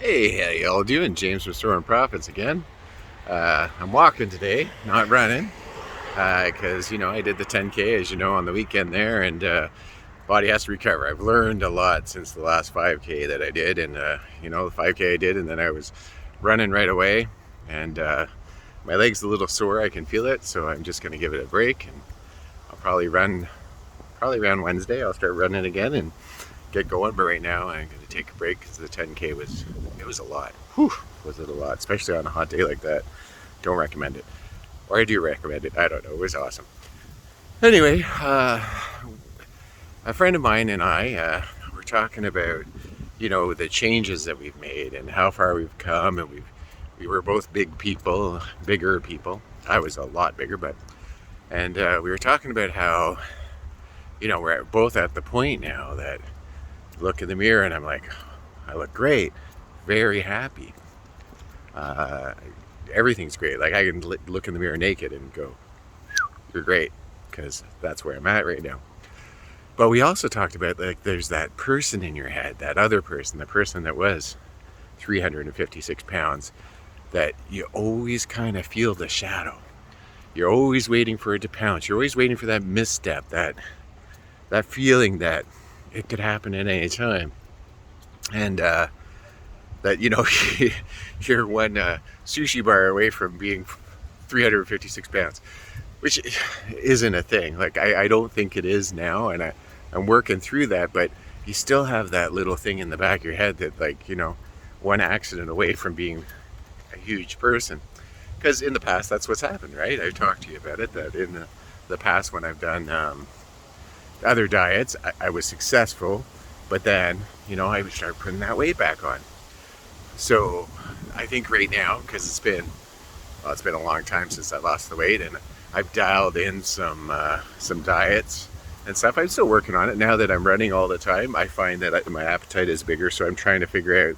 Hey, how y'all doing? James Restoring Profits again. I'm walking today, not running, because I did the 10K, as you know, on the weekend there, and body has to recover. I've learned a lot since the last 5K that I did, and the 5K I did, and then I was running right away, and my leg's a little sore. I can feel it, so I'm just going to give it a break, and I'll probably around Wednesday. I'll start running again and get going. But right now, I'm going to take a break because the 10K was a lot. Whew, was it a lot, especially on a hot day like that. Don't recommend it. Or I do recommend it. I don't know. It was awesome. Anyway, a friend of mine and I were talking about, the changes that we've made and how far we've come. And we were both bigger people. I was a lot bigger, and we were talking about how, we're both at the point now that look in the mirror and I'm like, I look great, very happy. Uh, Everything's great. Like I can look in the mirror naked and go, you're great, because that's where I'm at right now. But we also talked about, like, there's that person in your head, that other person, the person that was 356 pounds, that you always kind of feel the shadow. You're always waiting for it to pounce. You're always waiting for that misstep, that feeling that it could happen at any time. And that, you're one sushi bar away from being 356 pounds, which isn't a thing. Like, I don't think it is now, and I'm working through that, but you still have that little thing in the back of your head that, like, one accident away from being a huge person. Because in the past, that's what's happened, right? I've talked to you about it, that in the past when I've done other diets, I was successful, but then, I would start putting that weight back on. So I think right now, because it's been a long time since I lost the weight, and I've dialed in some diets and stuff. I'm still working on it. Now that I'm running all the time, I find that my appetite is bigger, so I'm trying to figure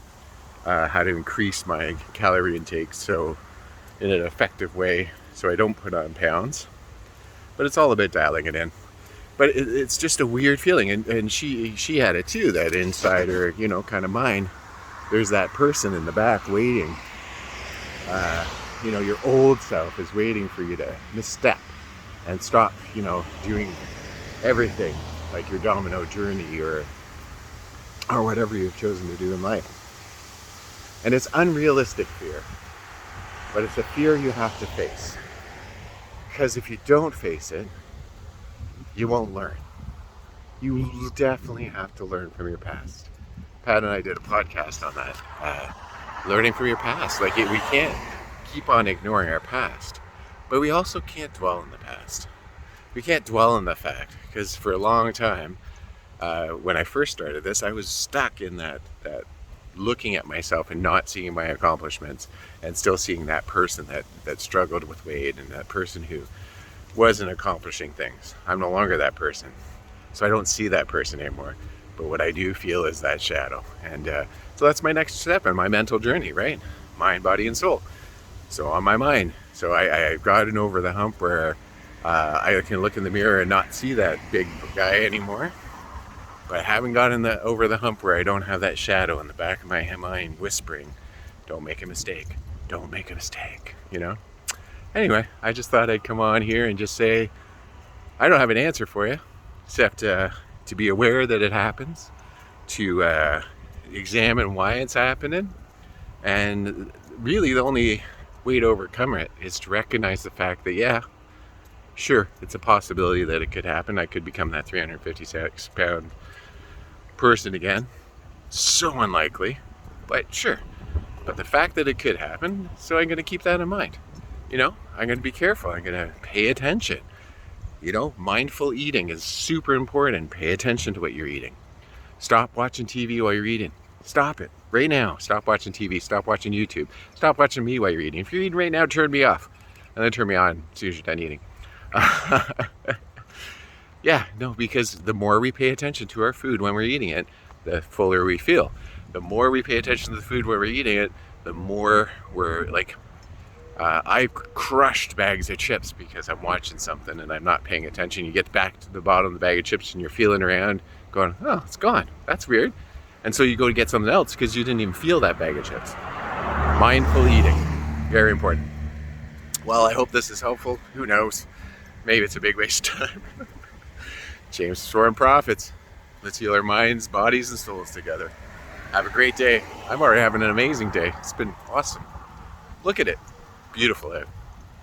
out how to increase my calorie intake so in an effective way so I don't put on pounds. But it's all about dialing it in. But it's just a weird feeling, and she had it too, that inside her, kind of mind, there's that person in the back waiting. Your old self is waiting for you to misstep and stop, doing everything like your domino journey or whatever you've chosen to do in life. And it's unrealistic fear, but it's a fear you have to face. Because if you don't face it, you won't learn. You definitely have to learn from your past. Pat and I did a podcast on that. Learning from your past. Like, we can't keep on ignoring our past, but we also can't dwell in the past. We can't dwell on the fact, because for a long time, when I first started this, I was stuck in that looking at myself and not seeing my accomplishments, and still seeing that person that struggled with weight, and that person who wasn't accomplishing things. I'm no longer that person, so I don't see that person anymore. But what I do feel is that shadow, and so that's my next step in my mental journey, right? Mind, body, and soul. So on my mind, so I've gotten over the hump where I can look in the mirror and not see that big guy anymore. But I haven't gotten over the hump where I don't have that shadow in the back of my mind whispering, "Don't make a mistake. Don't make a mistake." Anyway, I just thought I'd come on here and just say, I don't have an answer for you, except to be aware that it happens, to examine why it's happening, and really the only way to overcome it is to recognize the fact that, yeah, sure, it's a possibility that it could happen. I could become that 356 pound person again. So unlikely, but sure. But the fact that it could happen, so I'm going to keep that in mind. I'm going to be careful. I'm going to pay attention. Mindful eating is super important. Pay attention to what you're eating. Stop watching TV while you're eating. Stop it right now. Stop watching TV. Stop watching YouTube. Stop watching me while you're eating. If you're eating right now, turn me off, and then turn me on as soon as you're done eating. Yeah, no, because the more we pay attention to our food when we're eating it, the fuller we feel. The more we pay attention to the food when we're eating it, the more we're like, I've crushed bags of chips because I'm watching something and I'm not paying attention. You get back to the bottom of the bag of chips and you're feeling around going, oh, it's gone. That's weird. And so you go to get something else because you didn't even feel that bag of chips. Mindful eating, very important. Well, I hope this is helpful. Who knows? Maybe it's a big waste of time. James Storm Prophets. Let's heal our minds, bodies, and souls together. Have a great day. I'm already having an amazing day. It's been awesome. Look at it. Beautiful out.